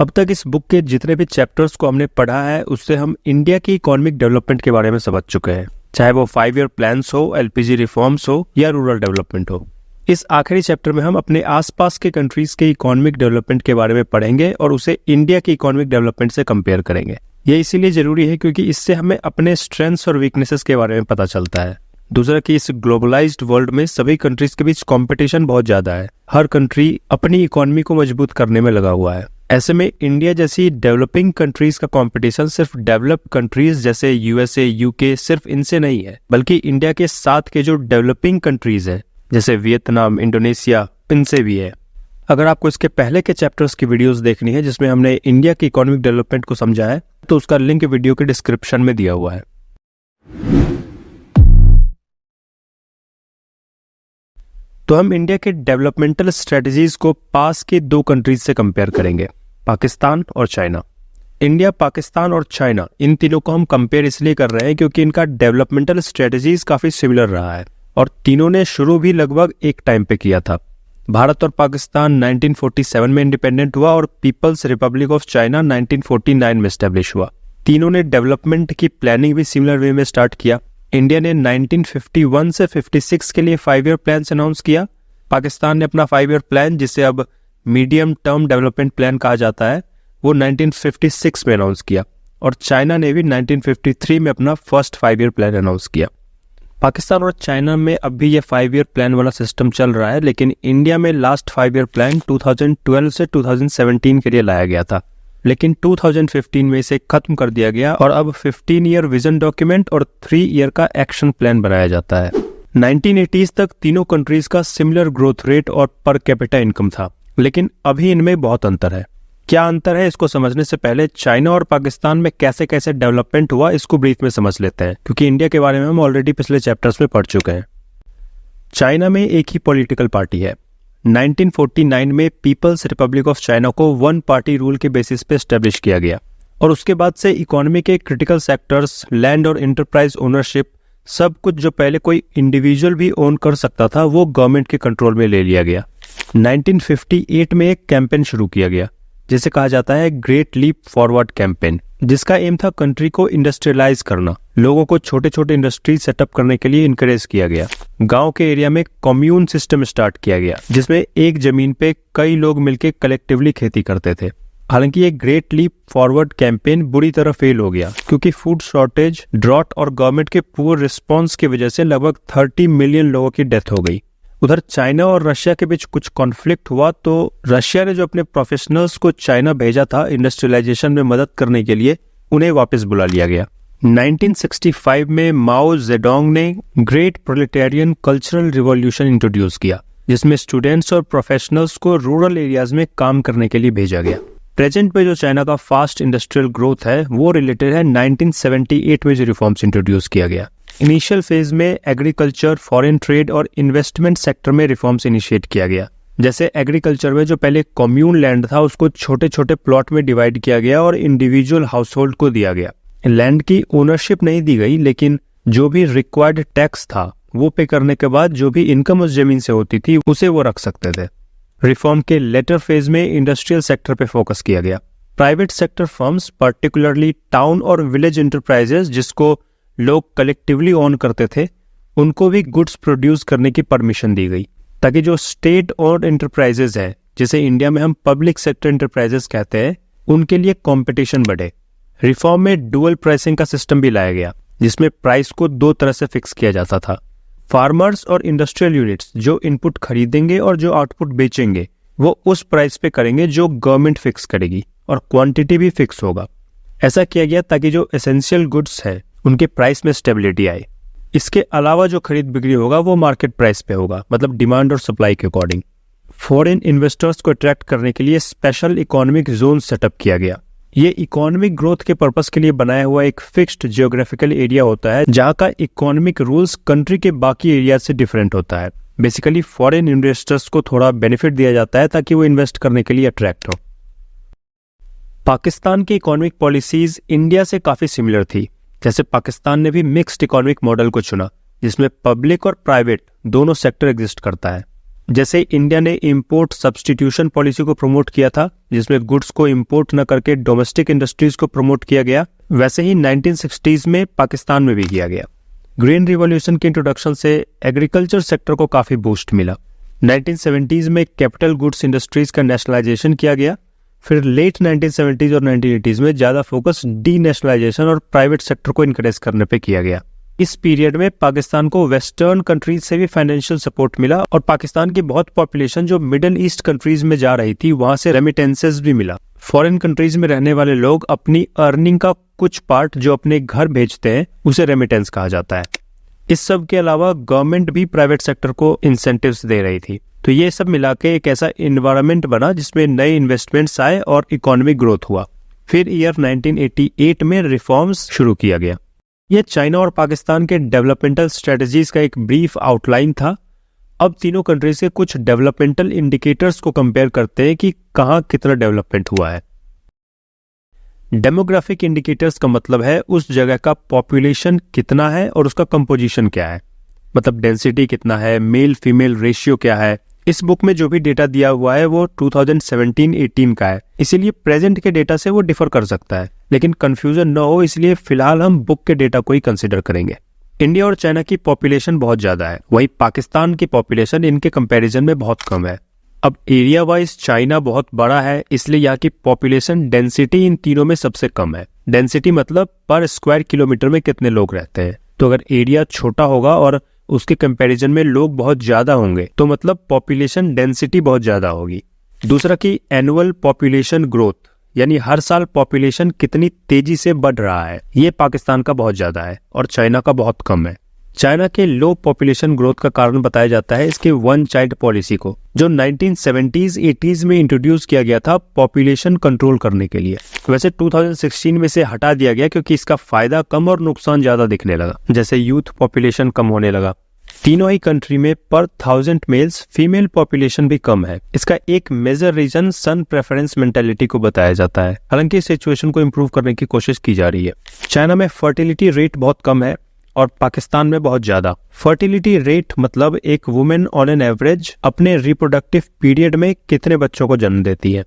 अब तक इस बुक के जितने भी चैप्टर्स को हमने पढ़ा है उससे हम इंडिया की इकोनॉमिक डेवलपमेंट के बारे में समझ चुके हैं, चाहे वो 5 ईयर प्लान्स हो, एलपीजी रिफॉर्म्स हो या रूरल डेवलपमेंट हो। इस आखिरी चैप्टर में हम अपने आसपास के कंट्रीज के इकोनॉमिक डेवलपमेंट के बारे में पढ़ेंगे और उसे इंडिया की इकोनॉमिक डेवलपमेंट से कंपेयर करेंगे। ये इसीलिए जरूरी है क्योंकि इससे हमें अपने स्ट्रेंथ्स और वीकनेसेस के बारे में पता चलता है। दूसरा कि इस ग्लोबलाइज्ड वर्ल्ड में सभी कंट्रीज के बीच कंपटीशन बहुत ज्यादा है। हर कंट्री अपनी इकोनॉमी को मजबूत करने में लगा हुआ है। ऐसे में इंडिया जैसी डेवलपिंग कंट्रीज का कंपटीशन सिर्फ डेवलप्ड कंट्रीज जैसे यूएसए, यूके सिर्फ इनसे नहीं है, बल्कि इंडिया के साथ के जो डेवलपिंग कंट्रीज हैं जैसे वियतनाम, इंडोनेशिया, इनसे भी है। अगर आपको इसके पहले के चैप्टर्स की वीडियोस देखनी है जिसमें हमने इंडिया की इकोनॉमिक डेवलपमेंट को समझा है तो उसका लिंक वीडियो के डिस्क्रिप्शन में दिया हुआ है। तो हम इंडिया के डेवलपमेंटल स्ट्रेटजीज को पास के 2 कंट्रीज से कंपेयर करेंगे, पाकिस्तान और चाइना। इंडिया, पाकिस्तान और चाइना, इन तीनों को हम कंपेयर इसलिए कर रहे हैं क्योंकि इनका डेवलपमेंटल स्ट्रेटजीज काफी सिमिलर रहा है और तीनों ने शुरू भी लगभग एक टाइम पे किया था। भारत और पाकिस्तान 1947 में इंडिपेंडेंट हुआ और पीपल्स रिपब्लिक ऑफ चाइना 1949 में एस्टेब्लिश हुआ। तीनों ने डेवलपमेंट की प्लानिंग भी सिमिलर वे में स्टार्ट किया। इंडिया ने 1951 से 56 के लिए 5 ईयर प्लान अनाउंस किया। पाकिस्तान ने अपना 5 ईयर प्लान, जिसे अब मीडियम टर्म डेवलपमेंट प्लान कहा जाता है, वो 1956 में अनाउंस किया और चाइना ने भी 1953 में अपना फर्स्ट 5 ईयर प्लान अनाउंस किया। पाकिस्तान और चाइना में अब भी ये 5 ईयर प्लान वाला सिस्टम चल रहा है, लेकिन इंडिया में लास्ट 5 ईयर प्लान 2012 से 2017 के लिए लाया गया था, लेकिन 2015 में इसे खत्म कर दिया गया और अब 15 ईयर विजन डॉक्यूमेंट और 3 ईयर का एक्शन प्लान बनाया जाता है। 1980s तक तीनों कंट्रीज का सिमिलर ग्रोथ रेट और पर कैपिटा इनकम था, लेकिन अभी इनमें बहुत अंतर है। क्या अंतर है इसको समझने से पहले चाइना और पाकिस्तान में कैसे कैसे डेवलपमेंट हुआ इसको ब्रीफ में समझ लेते हैं, क्योंकि इंडिया के बारे में हम ऑलरेडी पिछले चैप्टर्स में पढ़ चुके हैं। चाइना में एक ही पॉलिटिकल पार्टी है। 1949 में पीपल्स रिपब्लिक ऑफ चाइना को 1 पार्टी रूल के बेसिस पे एस्टेब्लिश किया गया और उसके बाद से इकोनॉमी के क्रिटिकल सेक्टर्स, लैंड और एंटरप्राइज ओनरशिप, सब कुछ जो पहले कोई इंडिविजुअल भी ओन कर सकता था वो गवर्नमेंट के कंट्रोल में ले लिया गया। 1958 में एक कैंपेन शुरू किया गया जिसे कहा जाता है ग्रेट लीप फॉरवर्ड कैंपेन, जिसका एम था कंट्री को इंडस्ट्रियलाइज करना। लोगों को छोटे छोटे इंडस्ट्री सेटअप करने के लिए इनकरेज किया गया। गांव के एरिया में कम्यून सिस्टम स्टार्ट किया गया जिसमें एक जमीन पे कई लोग मिलकर कलेक्टिवली खेती करते थे। हालांकि ये ग्रेट लीप फॉरवर्ड कैंपेन बुरी तरह फेल हो गया क्योंकि फूड शॉर्टेज, ड्रॉट और गवर्नमेंट के पुअर रिस्पॉन्स की वजह से लगभग 30 मिलियन लोगों की डेथ हो गई। उधर चाइना और रशिया के बीच कुछ कॉन्फ्लिक्ट हुआ तो रशिया ने जो अपने प्रोफेशनल्स को चाइना भेजा था इंडस्ट्रियलाइजेशन में मदद करने के लिए, उन्हें वापस बुला लिया गया। 1965 में माओ जेडोंग ने ग्रेट प्रोलेटारियन कल्चरल रिवॉल्यूशन इंट्रोड्यूस किया जिसमें स्टूडेंट्स और प्रोफेशनल्स को रूरल एरियाज में काम करने के लिए भेजा गया। प्रेजेंट में जो चाइना का फास्ट इंडस्ट्रियल ग्रोथ है वो रिलेटेड है 1978 में जो रिफॉर्म्स इंट्रोड्यूस किया गया। इनिशियल फेज में एग्रीकल्चर, फॉरेन ट्रेड और इन्वेस्टमेंट सेक्टर में रिफॉर्म्स इनिशिएट किया गया। जैसे एग्रीकल्चर में जो पहले कम्यून लैंड था उसको छोटे छोटे प्लॉट में डिवाइड किया गया और इंडिविजुअल हाउस होल्ड को दिया गया। लैंड की ओनरशिप नहीं दी गई, लेकिन जो भी रिक्वायर्ड टैक्स था वो पे करने के बाद जो भी इनकम उस जमीन से होती थी उसे वो रख सकते थे। रिफॉर्म के लेटर फेज में इंडस्ट्रियल सेक्टर पे फोकस किया गया। Private sector firms, particularly town और विलेज एंटरप्राइजेस जिसको लोग कलेक्टिवली ओन करते थे, उनको भी गुड्स प्रोड्यूस करने की परमिशन दी गई ताकि जो स्टेट ओन्ड एंटरप्राइजेस है, जिसे इंडिया में हम पब्लिक सेक्टर एंटरप्राइजेस कहते हैं, उनके लिए कंपटीशन बढ़े। रिफॉर्म में डुअल प्राइसिंग का सिस्टम भी लाया गया जिसमें प्राइस को 2 तरह से फिक्स किया जाता था। फार्मर्स और इंडस्ट्रियल यूनिट्स जो इनपुट खरीदेंगे और जो आउटपुट बेचेंगे वो उस प्राइस पे करेंगे जो गवर्नमेंट फिक्स करेगी और क्वांटिटी भी फिक्स होगा। ऐसा किया गया ताकि जो एसेंशियल गुड्स है उनके प्राइस में स्टेबिलिटी आए। इसके अलावा जो खरीद बिक्री होगा वो मार्केट प्राइस पे होगा, मतलब डिमांड और सप्लाई के अकॉर्डिंग। फॉरेन इन्वेस्टर्स को अट्रैक्ट करने के लिए स्पेशल इकोनॉमिक जोन सेटअप किया गया। ये इकोनॉमिक ग्रोथ के पर्पस के लिए बनाया हुआ एक फिक्स्ड जियोग्राफिकल एरिया होता है जहाँ का इकोनॉमिक रूल्स कंट्री के बाकी एरिया से डिफरेंट होता है। बेसिकली फॉरेन इन्वेस्टर्स को थोड़ा बेनिफिट दिया जाता है ताकि वो इन्वेस्ट करने के लिए अट्रैक्ट हो। पाकिस्तान की इकोनॉमिक पॉलिसीज इंडिया से काफी सिमिलर थी। जैसे पाकिस्तान ने भी मिक्स्ड इकोनॉमिक मॉडल को चुना जिसमें पब्लिक और प्राइवेट दोनों सेक्टर एग्जिस्ट करता है। जैसे इंडिया ने इंपोर्ट सब्स्टिट्यूशन पॉलिसी को प्रमोट किया था, जिसमें गुड्स को इंपोर्ट न करके डोमेस्टिक इंडस्ट्रीज को प्रमोट किया गया, वैसे ही 1960s में पाकिस्तान में भी किया गया। ग्रीन रिवॉल्यूशन के इंट्रोडक्शन से एग्रीकल्चर सेक्टर को काफी बूस्ट मिला। 1970s में कैपिटल गुड्स इंडस्ट्रीज का नेशनलाइजेशन किया गया। फिर लेट 1970s और 1980s में ज्यादा फोकस डी नेशनलाइजेशन और प्राइवेट सेक्टर को इनकरेज करने पे किया गया। इस पीरियड में पाकिस्तान को वेस्टर्न कंट्रीज से भी फाइनेंशियल सपोर्ट मिला और पाकिस्तान की बहुत पॉपुलेशन जो मिडिल ईस्ट कंट्रीज में जा रही थी, वहां से रेमिटेंसेस भी मिला। फॉरेन कंट्रीज में रहने वाले लोग अपनी अर्निंग का कुछ पार्ट जो अपने घर भेजते हैं, उसे रेमिटेंस कहा जाता है। इस सब के अलावा गवर्नमेंट भी प्राइवेट सेक्टर को इंसेंटिव्स दे रही थी। तो ये सब मिला के एक ऐसा इन्वायरमेंट बना जिसमें नए इन्वेस्टमेंट्स आए और इकोनॉमिक ग्रोथ हुआ। फिर ईयर 1988 में रिफॉर्म्स शुरू किया गया। यह चाइना और पाकिस्तान के डेवलपमेंटल स्ट्रेटजीज का एक ब्रीफ आउटलाइन था। अब तीनों कंट्रीज के कुछ डेवलपमेंटल इंडिकेटर्स को कंपेयर करते हैं कि कहां कितना डेवलपमेंट हुआ है। डेमोग्राफिक इंडिकेटर्स का मतलब है उस जगह का पॉपुलेशन कितना है और उसका कंपोजिशन क्या है, मतलब डेंसिटी कितना है, मेल फीमेल रेशियो क्या है। इस बुक में जो भी डेटा दिया हुआ है वो 2017-18 का है, इसीलिए प्रेजेंट के डेटा से वो डिफर कर सकता है, लेकिन कंफ्यूजन न हो इसलिए फिलहाल हम बुक के डेटा को ही कंसिडर करेंगे। इंडिया और चाइना की पॉपुलेशन बहुत ज्यादा है, वहीं पाकिस्तान की पॉपुलेशन इनके कंपैरिजन में बहुत कम है। अब एरिया वाइज चाइना बहुत बड़ा है, इसलिए यहाँ की पॉपुलेशन डेंसिटी इन तीनों में सबसे कम है। डेंसिटी मतलब पर स्क्वायर किलोमीटर में कितने लोग रहते हैं। तो अगर एरिया छोटा होगा और उसके कंपैरिजन में लोग बहुत ज्यादा होंगे तो मतलब पॉपुलेशन डेंसिटी बहुत ज्यादा होगी। दूसरा कि एनुअल पॉपुलेशन ग्रोथ, यानी हर साल पॉपुलेशन कितनी तेजी से बढ़ रहा है, ये पाकिस्तान का बहुत ज्यादा है और चाइना का बहुत कम है। चाइना के लो पॉपुलेशन ग्रोथ का कारण बताया जाता है इसके वन चाइल्ड पॉलिसी को, जो 1970s-80s में इंट्रोड्यूस किया गया था पॉपुलेशन कंट्रोल करने के लिए। वैसे 2016 में से हटा दिया गया क्योंकि इसका फायदा कम और नुकसान ज्यादा दिखने लगा, जैसे यूथ पॉपुलेशन कम होने लगा। तीनों ही कंट्री में पर 1000 मेल्स फीमेल पॉपुलेशन भी कम है। इसका एक मेजर रीजन सन प्रेफरेंस मेंटालिटी को बताया जाता है, हालांकि इस सिचुएशन को इम्प्रूव करने की कोशिश की जा रही है। चाइना में फर्टिलिटी रेट बहुत कम है और पाकिस्तान में बहुत ज्यादा। फर्टिलिटी रेट मतलब एक वुमेन ऑन एन एवरेज अपने रिप्रोडक्टिव पीरियड में कितने बच्चों को जन्म देती है।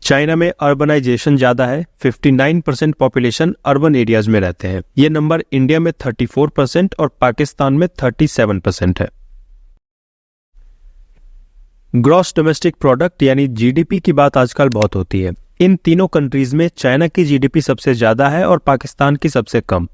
चाइना में अर्बनाइजेशन ज्यादा है, 59% पॉपुलेशन अर्बन एरियाज में रहते हैं। ये नंबर इंडिया में 34% और पाकिस्तान में 37% है। ग्रॉस डोमेस्टिक प्रोडक्ट यानी जीडीपी की बात आजकल बहुत होती है। इन तीनों कंट्रीज में चाइना की जीडीपी सबसे ज्यादा है और पाकिस्तान की सबसे कम।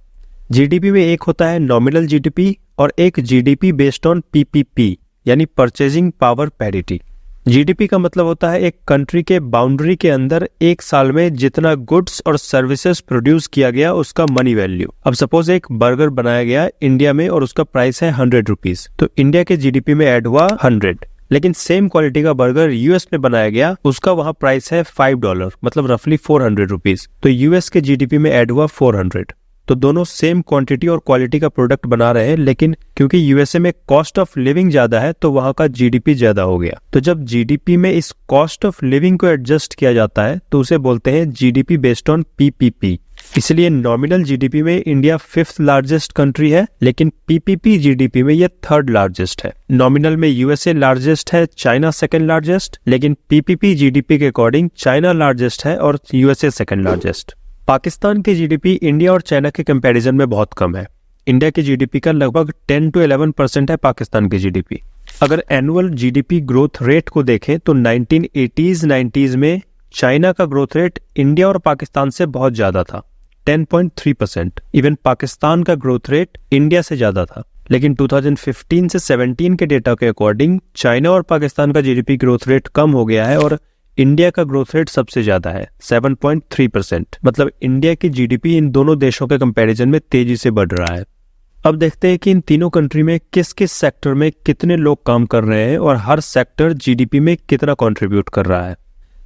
जीडीपी में एक होता है नॉमिनल जीडीपी और एक जीडीपी बेस्ड ऑन पीपीपी यानी परचेजिंग पावर पैरिटी। जीडीपी का मतलब होता है एक कंट्री के बाउंड्री के अंदर एक साल में जितना गुड्स और सर्विसेज प्रोड्यूस किया गया उसका मनी वैल्यू। अब सपोज एक बर्गर बनाया गया इंडिया में और उसका प्राइस है 100 रुपीज, तो इंडिया के जीडीपी में ऐड हुआ 100। लेकिन सेम क्वालिटी का बर्गर यूएस में बनाया गया, उसका वहां प्राइस है $5, मतलब रफली 400 रुपीज, तो यूएस के जीडीपी में ऐड हुआ 400। तो दोनों सेम क्वांटिटी और क्वालिटी का प्रोडक्ट बना रहे हैं, लेकिन क्योंकि यूएसए में कॉस्ट ऑफ लिविंग ज्यादा है तो वहां का जीडीपी ज्यादा हो गया। तो जब जीडीपी में इस कॉस्ट ऑफ लिविंग को एडजस्ट किया जाता है तो उसे बोलते हैं जीडीपी बेस्ड ऑन पीपीपी। इसलिए नॉमिनल जीडीपी में इंडिया 5th लार्जेस्ट कंट्री है, लेकिन पीपीपी जीडीपी में ये 3rd लार्जेस्ट है। नॉमिनल में यूएसए लार्जेस्ट है, चाइना 2nd लार्जेस्ट, लेकिन पीपीपी जीडीपी के अकॉर्डिंग चाइना लार्जेस्ट है और यूएसए 2nd लार्जेस्ट। पाकिस्तान की जीडीपी इंडिया और चाइना के कंपैरिजन में बहुत कम है। इंडिया की जीडीपी का लगभग 10 to 11% है पाकिस्तान की जीडीपी। अगर एनुअल जीडीपी ग्रोथ रेट को देखें तो 1980s-90s में चाइना का ग्रोथ रेट इंडिया और पाकिस्तान से बहुत ज्यादा था, 10.3%। इवन पाकिस्तान का ग्रोथ रेट इंडिया से ज्यादा था। लेकिन 2015 से 17 के डेटा के अकॉर्डिंग चाइना और पाकिस्तान का जीडीपी ग्रोथ रेट कम हो गया है और इंडिया का ग्रोथ रेट सबसे ज्यादा है, 7.3%। मतलब इंडिया की जीडीपी इन दोनों देशों के कंपैरिजन में तेजी से बढ़ रहा है। अब देखते हैं कि इन तीनों कंट्री में किस किस सेक्टर में कितने लोग काम कर रहे हैं और हर सेक्टर जीडीपी में कितना कंट्रीब्यूट कर रहा है।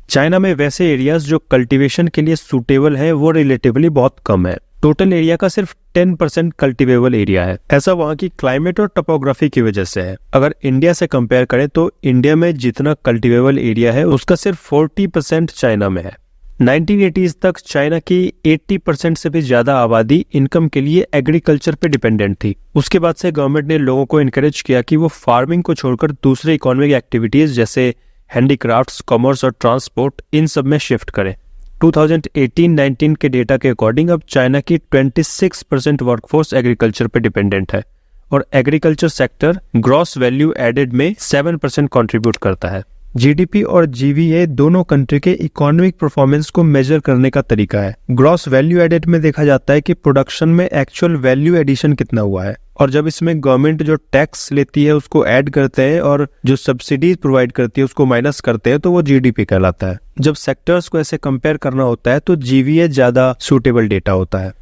चाइना में वैसे एरियाज जो कल्टीवेशन के लिए सूटेबल है वो रिलेटिवली बहुत कम है। टोटल एरिया का सिर्फ 10% कल्टीवेबल एरिया है। ऐसा वहाँ की क्लाइमेट और टोपोग्राफी की वजह से है। अगर इंडिया से कंपेयर करें तो इंडिया में जितना कल्टीवेबल एरिया है उसका सिर्फ 40% चाइना में है। 1980s तक चाइना की 80% से भी ज्यादा आबादी इनकम के लिए एग्रीकल्चर पे डिपेंडेंट थी। उसके बाद से गवर्नमेंट ने लोगों को इनकरेज किया कि वो फार्मिंग को छोड़कर दूसरे इकोनॉमिक एक्टिविटीज जैसे हैंडीक्राफ्ट्स, कॉमर्स और ट्रांसपोर्ट इन सब में शिफ्ट करें। 2018-19 के डेटा के अकॉर्डिंग अब चाइना की 26% वर्कफोर्स एग्रीकल्चर पे डिपेंडेंट है और agriculture sector gross value added में 7% कंट्रीब्यूट करता है। जीडीपी और जीवीए दोनों कंट्री के इकोनॉमिक परफॉर्मेंस को मेजर करने का तरीका है। ग्रॉस वैल्यू एडेड में देखा जाता है कि प्रोडक्शन में एक्चुअल वैल्यू एडिशन कितना हुआ है, और जब इसमें गवर्नमेंट जो टैक्स लेती है उसको ऐड करते हैं और जो सब्सिडीज प्रोवाइड करती है उसको माइनस करते हैं तो वो जीडीपी कहलाता है। जब सेक्टर्स को ऐसे कंपेयर करना होता है तो जीवीए ज्यादा सूटेबल डेटा होता है।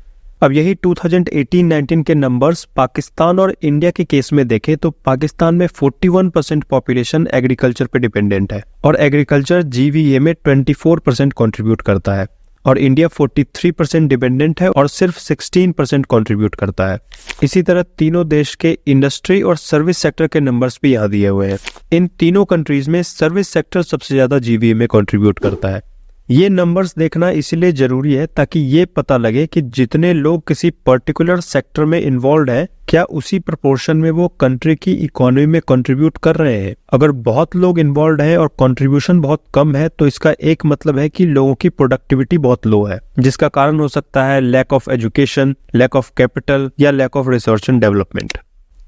अब यही 2018-19 के नंबर्स पाकिस्तान और इंडिया के केस में देखें तो पाकिस्तान में 41% पॉपुलेशन एग्रीकल्चर पे डिपेंडेंट है और एग्रीकल्चर जीवीए में 24% कंट्रीब्यूट करता है, और इंडिया 43% डिपेंडेंट है और सिर्फ 16% कंट्रीब्यूट करता है। इसी तरह तीनों देश के इंडस्ट्री और सर्विस सेक्टर के नंबर्स भी यहाँ दिए हुए हैं। इन तीनों कंट्रीज में सर्विस सेक्टर सबसे ज्यादा जीवीए में कंट्रीब्यूट करता है। ये नंबर्स देखना इसलिए जरूरी है ताकि ये पता लगे कि जितने लोग किसी पर्टिकुलर सेक्टर में इन्वॉल्व हैं, क्या उसी प्रोपोर्शन में वो कंट्री की इकोनॉमी में कंट्रीब्यूट कर रहे हैं। अगर बहुत लोग इन्वॉल्व हैं और कंट्रीब्यूशन बहुत कम है तो इसका एक मतलब है कि लोगों की प्रोडक्टिविटी बहुत लो है, जिसका कारण हो सकता है lack of education, lack of capital या lack of research and development.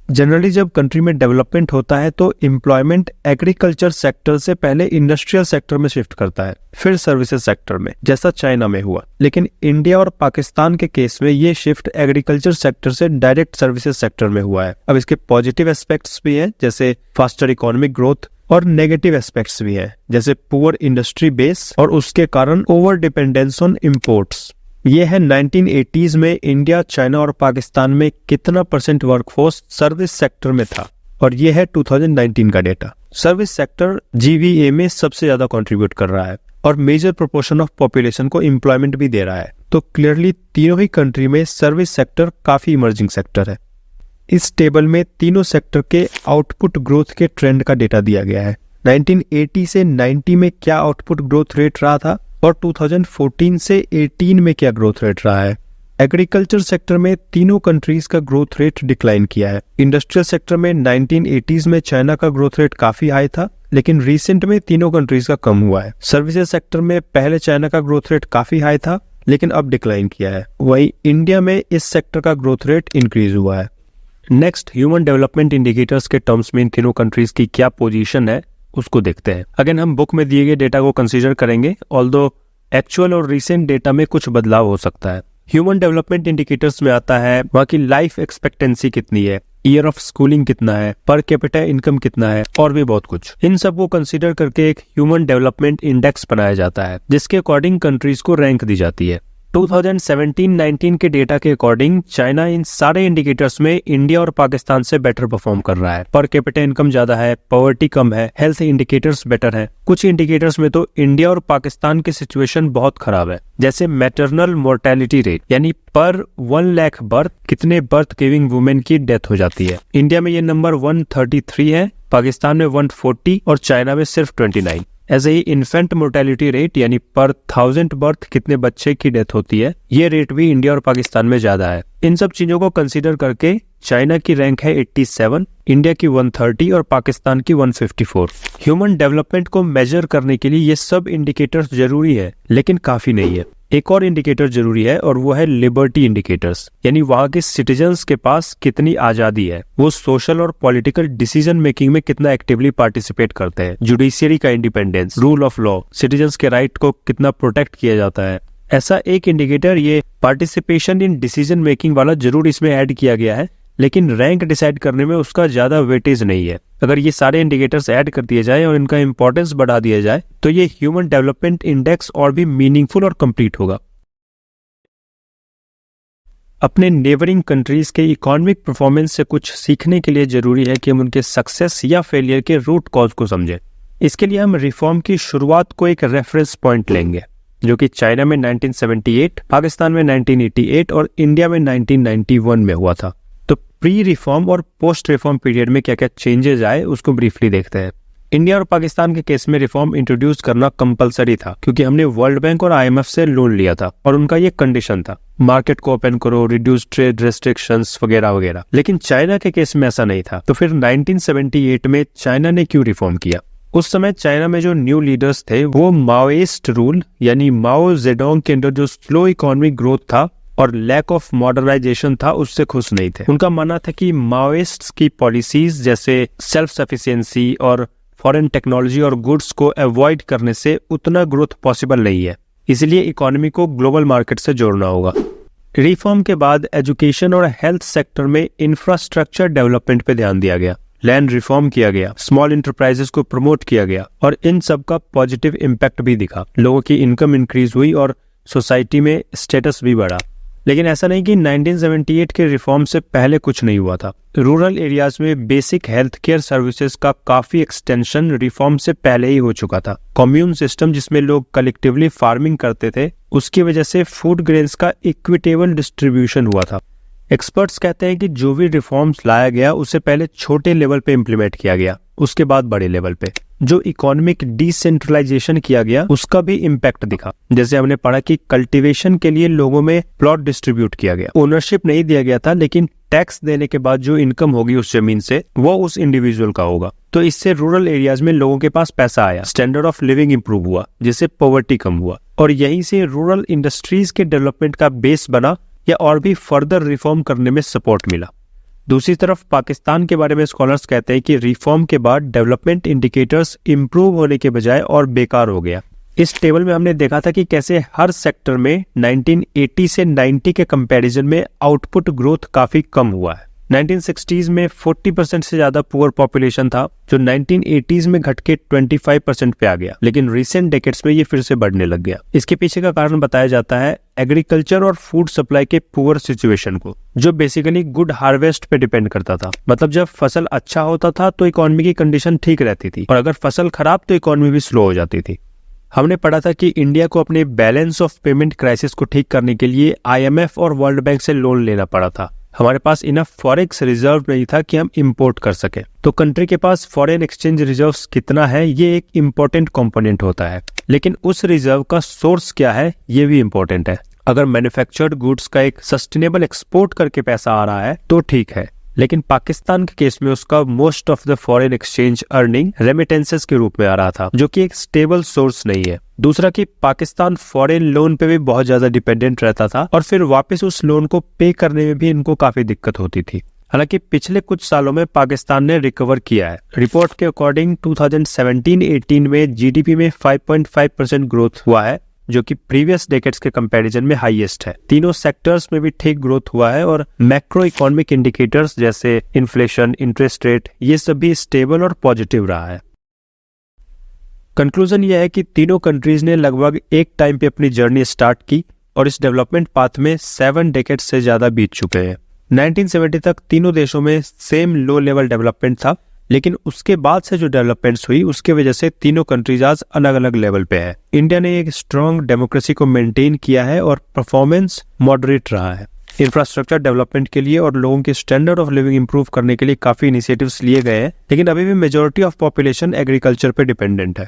Generally जब कंट्री में डेवलपमेंट होता है तो एम्प्लॉयमेंट एग्रीकल्चर सेक्टर से पहले इंडस्ट्रियल सेक्टर में शिफ्ट करता है, फिर सर्विसेज सेक्टर में, जैसा चाइना में हुआ। लेकिन इंडिया और पाकिस्तान के केस में ये शिफ्ट एग्रीकल्चर सेक्टर से डायरेक्ट सर्विसेज सेक्टर में हुआ है। अब इसके पॉजिटिव एस्पेक्ट्स भी हैं जैसे फास्टर इकोनॉमिक ग्रोथ, और नेगेटिव एस्पेक्ट्स भी हैं जैसे पुअर इंडस्ट्री बेस और उसके कारण ओवर डिपेंडेंस ऑन इम्पोर्ट्स। ये है 1980s में इंडिया, चाइना और पाकिस्तान में कितना परसेंट वर्कफोर्स सर्विस सेक्टर में था, और ये है 2019 का डेटा। सर्विस सेक्टर जीवीए में सबसे ज्यादा कंट्रीब्यूट कर रहा है और मेजर प्रोपोर्शन ऑफ पॉपुलेशन को एम्प्लॉयमेंट भी दे रहा है। तो क्लियरली तीनों ही कंट्री में सर्विस सेक्टर काफी इमर्जिंग सेक्टर है। इस टेबल में तीनों सेक्टर के आउटपुट ग्रोथ के ट्रेंड का डेटा दिया गया है। 1980 से 90 में क्या आउटपुट ग्रोथ रेट रहा था और 2014 से 18 में क्या ग्रोथ रेट रहा है। एग्रीकल्चर सेक्टर में तीनों कंट्रीज का ग्रोथ रेट डिक्लाइन किया है। इंडस्ट्रियल सेक्टर में 1980s में चाइना का ग्रोथ रेट काफी हाई था, लेकिन रिसेंट में तीनों कंट्रीज का कम हुआ है। सर्विसेज सेक्टर में पहले चाइना का ग्रोथ रेट काफी हाई था, लेकिन अब डिक्लाइन किया है। वहीं इंडिया में इस सेक्टर का ग्रोथ रेट इंक्रीज हुआ है। नेक्स्ट, ह्यूमन डेवलपमेंट इंडिकेटर्स के टर्म्स में इन तीनों कंट्रीज की क्या पोजीशन है उसको देखते हैं। अगेन हम बुक में दिए गए डेटा को कंसीडर करेंगे, ऑल्दो एक्चुअल और रिसेंट डेटा में कुछ बदलाव हो सकता है। ह्यूमन डेवलपमेंट इंडिकेटर्स में आता है वहाँ की लाइफ एक्सपेक्टेंसी कितनी है, ईयर ऑफ स्कूलिंग कितना है, पर कैपिटा इनकम कितना है, और भी बहुत कुछ। इन सब को कंसीडर करके एक ह्यूमन डेवलपमेंट इंडेक्स बनाया जाता है जिसके अकॉर्डिंग कंट्रीज को रैंक दी जाती है। 2017-19 के डेटा के अकॉर्डिंग चाइना इन सारे इंडिकेटर्स में इंडिया और पाकिस्तान से बेटर परफॉर्म कर रहा है। पर कैपिटा इनकम ज्यादा है, पॉवर्टी कम है, हेल्थ इंडिकेटर्स बेटर है। कुछ इंडिकेटर्स में तो इंडिया और पाकिस्तान की सिचुएशन बहुत खराब है, जैसे मैटरनल मोर्टेलिटी रेट, यानी पर 1 लाख बर्थ कितने बर्थ गिविंग वुमेन की डेथ हो जाती है। इंडिया में ये नंबर 133 है, पाकिस्तान में 140 और चाइना में सिर्फ 29। ऐसे ही इन्फेंट मोर्टेलिटी रेट, यानी पर 1000 बर्थ कितने बच्चे की डेथ होती है, ये रेट भी इंडिया और पाकिस्तान में ज्यादा है। इन सब चीजों को कंसीडर करके चाइना की रैंक है 87, इंडिया की 130 और पाकिस्तान की 154। ह्यूमन डेवलपमेंट को मेजर करने के लिए ये सब इंडिकेटर्स जरूरी है, लेकिन काफी नहीं है। एक और इंडिकेटर जरूरी है और वो है लिबर्टी इंडिकेटर्स, यानी वहाँ के सिटीजन्स के पास कितनी आजादी है, वो सोशल और पॉलिटिकल डिसीजन मेकिंग में कितना एक्टिवली पार्टिसिपेट करते हैं, जुडिशियरी का independence, rule of law, citizens के राइट को कितना प्रोटेक्ट किया जाता है। ऐसा एक इंडिकेटर, ये पार्टिसिपेशन इन डिसीजन मेकिंग वाला, जरूर इसमें ऐड किया गया है, लेकिन रैंक डिसाइड करने में उसका ज्यादा वेटेज नहीं है। अगर ये सारे इंडिकेटर्स ऐड कर दिए जाए और इनका इंपॉर्टेंस बढ़ा दिया जाए तो ये ह्यूमन डेवलपमेंट इंडेक्स और भी मीनिंगफुल और कंप्लीट होगा। अपने नेबरिंग कंट्रीज के इकोनॉमिक परफॉर्मेंस से कुछ सीखने के लिए जरूरी है कि हम उनके सक्सेस या फेलियर के रूट कॉज को समझें। इसके लिए हम रिफॉर्म की शुरुआत को एक रेफरेंस पॉइंट लेंगे, जो कि चाइना में 1978, पाकिस्तान में 1988 और इंडिया में 1991 में हुआ था। तो प्री रिफॉर्म और पोस्ट रिफॉर्म पीरियड में क्या क्या चेंजेस आए उसको ब्रीफली देखते हैं। इंडिया और पाकिस्तान के केस में रिफॉर्म इंट्रोड्यूस करना कंपलसरी था क्योंकि हमने वर्ल्ड बैंक और IMF से लोन लिया था और उनका ये कंडीशन था, मार्केट को ओपन करो, रिड्यूस ट्रेड रेस्ट्रिक्शंस वगैरह वगैरह। लेकिन चाइना के केस में ऐसा नहीं था। तो फिर 1978 में चाइना ने क्यों रिफॉर्म किया? उस समय चाइना में जो न्यू लीडर्स थे वो माओइस्ट रूल यानी माओ जेडोंग के अंडर जो स्लो इकोनॉमिक ग्रोथ था और लैक ऑफ मॉडर्नाइजेशन था उससे खुश नहीं थे। उनका मानना था कि माओइस्ट्स की पॉलिसीज जैसे सेल्फ सफिशिएंसी और फॉरेन टेक्नोलॉजी और गुड्स को अवॉइड करने से उतना ग्रोथ पॉसिबल नहीं है, इसलिए इकोनॉमी को ग्लोबल मार्केट से जोड़ना होगा। रिफॉर्म के बाद एजुकेशन और हेल्थ सेक्टर में इंफ्रास्ट्रक्चर डेवलपमेंट पे ध्यान दिया गया, लैंड रिफॉर्म किया गया, स्मॉल इंटरप्राइजेस को प्रमोट किया गया और इन सब का पॉजिटिव इम्पैक्ट भी दिखा। लोगों की इनकम इंक्रीज हुई और सोसाइटी में स्टेटस भी बढ़ा। लेकिन ऐसा नहीं कि 1978 के रिफॉर्म से पहले कुछ नहीं हुआ था। रूरल एरियाज में बेसिक हेल्थ केयर सर्विसेज का काफी एक्सटेंशन रिफॉर्म से पहले ही हो चुका था। कम्यून सिस्टम जिसमें लोग कलेक्टिवली फार्मिंग करते थे, उसकी वजह से फूड ग्रेन्स का इक्विटेबल डिस्ट्रीब्यूशन हुआ था। एक्सपर्ट्स कहते हैं कि जो भी रिफॉर्म्स लाया गया उसे पहले छोटे लेवल पे इम्प्लीमेंट किया गया, उसके बाद बड़े लेवल पे। जो इकोनॉमिक डिसेंट्रलाइजेशन किया गया उसका भी इम्पैक्ट दिखा। जैसे हमने पढ़ा कि कल्टीवेशन के लिए लोगों में प्लॉट डिस्ट्रीब्यूट किया गया, ओनरशिप नहीं दिया गया था, लेकिन टैक्स देने के बाद जो इनकम होगी उस जमीन से वो उस इंडिविजुअल का होगा। तो इससे रूरल एरियाज में लोगों के पास पैसा आया, स्टैंडर्ड ऑफ लिविंग इंप्रूव हुआ, जिससे पॉवर्टी कम हुआ और यहीं से रूरल इंडस्ट्रीज के डेवलपमेंट का बेस बना या और भी फर्दर रिफॉर्म करने में सपोर्ट मिला। दूसरी तरफ पाकिस्तान के बारे में स्कॉलर्स कहते हैं कि रिफॉर्म के बाद डेवलपमेंट इंडिकेटर्स इंप्रूव होने के बजाय और बेकार हो गया। इस टेबल में हमने देखा था कि कैसे हर सेक्टर में 1980 से 90 के कंपैरिजन में आउटपुट ग्रोथ काफी कम हुआ है। 1960s में 40% से ज्यादा पुअर पॉपुलेशन था, जो 1980s में घट के 25% पे आ गया, लेकिन रिसेंट डेकेड्स में ये फिर से बढ़ने लग गया। इसके पीछे का कारण बताया जाता है एग्रीकल्चर और फूड सप्लाई के पुअर सिचुएशन को, जो बेसिकली गुड हार्वेस्ट पे डिपेंड करता था। मतलब जब फसल अच्छा होता था तो इकोनॉमी की कंडीशन ठीक रहती थी और अगर फसल खराब तो इकोनॉमी भी स्लो हो जाती थी। हमने पढ़ा था कि इंडिया को अपने बैलेंस ऑफ पेमेंट क्राइसिस को ठीक करने के लिए IMF और वर्ल्ड बैंक से लोन लेना पड़ा था। हमारे पास इनफ फॉरेक्स रिजर्व नहीं था कि हम इंपोर्ट कर सके। तो कंट्री के पास फॉरेन एक्सचेंज रिजर्व्स कितना है ये एक इम्पोर्टेंट कंपोनेंट होता है, लेकिन उस रिजर्व का सोर्स क्या है ये भी इम्पोर्टेंट है। अगर मैन्युफैक्चर्ड गुड्स का एक सस्टेनेबल एक्सपोर्ट करके पैसा आ रहा है तो ठीक है, लेकिन पाकिस्तान के केस में उसका most of the foreign exchange earning remittances के रूप में आ रहा था, जो कि एक स्टेबल सोर्स नहीं है। दूसरा कि पाकिस्तान फॉरेन लोन पे भी बहुत ज्यादा डिपेंडेंट रहता था और फिर वापस उस लोन को पे करने में भी इनको काफी दिक्कत होती थी। हालांकि पिछले कुछ सालों में पाकिस्तान ने रिकवर किया है। रिपोर्ट के अकॉर्डिंग 2017-18 में GDP में 5.5% ग्रोथ हुआ है, जो कि प्रीवियस डेकेड्स के कंपैरिजन में हाईएस्ट है। तीनों सेक्टर्स में भी ठीक ग्रोथ हुआ है और मैक्रो इकोनॉमिक इंडिकेटर्स जैसे इन्फ्लेशन, इंटरेस्ट रेट, ये सब भी स्टेबल और पॉजिटिव रहा है। कंक्लूजन यह है कि तीनों कंट्रीज ने लगभग एक टाइम पे अपनी जर्नी स्टार्ट की और इस डेवलपमेंट पाथ में 7 डेकेड्स से ज्यादा बीत चुके हैं। 1970 तक तीनों देशों में सेम लो लेवल डेवलपमेंट था, लेकिन उसके बाद से जो डेवलपमेंट्स हुई उसके वजह से तीनों कंट्रीज आज अलग अलग लेवल पे है। इंडिया ने एक स्ट्रॉन्ग डेमोक्रेसी को मेंटेन किया है और परफॉर्मेंस मॉडरेट रहा है। इंफ्रास्ट्रक्चर डेवलपमेंट के लिए और लोगों के स्टैंडर्ड ऑफ लिविंग इंप्रूव करने के लिए काफी इनिशिएटिव्स लिए गए हैं, लेकिन अभी भी मेजॉरिटी ऑफ पॉपुलेशन एग्रीकल्चर पे डिपेंडेंट है।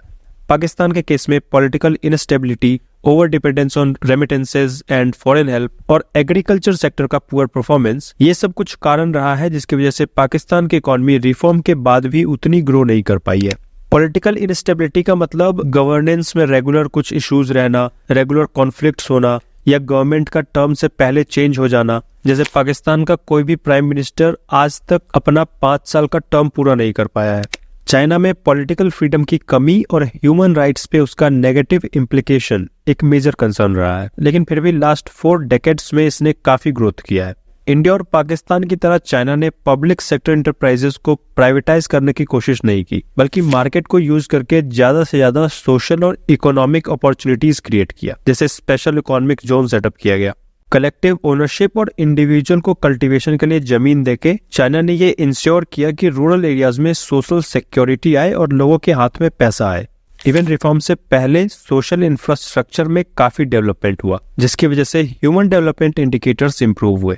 पाकिस्तान के केस में political instability, over dependence on remittances and foreign help और एग्रीकल्चर सेक्टर का पुअर परफॉर्मेंस, ये सब कुछ कारण रहा है जिसकी वजह से पाकिस्तान की इकोनॉमी रिफॉर्म के बाद भी उतनी ग्रो नहीं कर पाई है। पॉलिटिकल इनस्टेबिलिटी का मतलब गवर्नेंस में रेगुलर कुछ इश्यूज रहना, रेगुलर कॉन्फ्लिक्ट्स होना या गवर्नमेंट का टर्म से पहले चेंज हो जाना। जैसे पाकिस्तान का कोई भी प्राइम मिनिस्टर आज तक अपना 5 साल का टर्म पूरा नहीं कर पाया है। चाइना में पॉलिटिकल फ्रीडम की कमी और ह्यूमन राइट्स पे उसका नेगेटिव इम्प्लीकेशन एक मेजर कंसर्न रहा है, लेकिन फिर भी लास्ट 4 डेकेड्स में इसने काफी ग्रोथ किया है। इंडिया और पाकिस्तान की तरह चाइना ने पब्लिक सेक्टर एंटरप्राइजेस को प्राइवेटाइज करने की कोशिश नहीं की, बल्कि मार्केट को यूज करके ज्यादा से ज्यादा सोशल और इकोनॉमिक अपॉर्चुनिटीज क्रिएट किया। जैसे स्पेशल इकोनॉमिक जोन सेटअप किया गया, कलेक्टिव ओनरशिप और इंडिविजुअल को कल्टीवेशन के लिए जमीन देके चाइना ने ये इंश्योर किया कि रूरल एरियाज में सोशल सिक्योरिटी आए और लोगों के हाथ में पैसा आए। इवन रिफॉर्म से पहले सोशल इंफ्रास्ट्रक्चर में काफी डेवलपमेंट हुआ, जिसकी वजह से ह्यूमन डेवलपमेंट इंडिकेटर्स इंप्रूव हुए।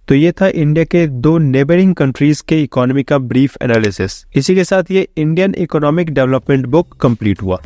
तो ये था इंडिया के दो नेबरिंग कंट्रीज के इकोनॉमी का ब्रीफ एनालिसिस। इसी के साथ ये Indian economic development book complete हुआ।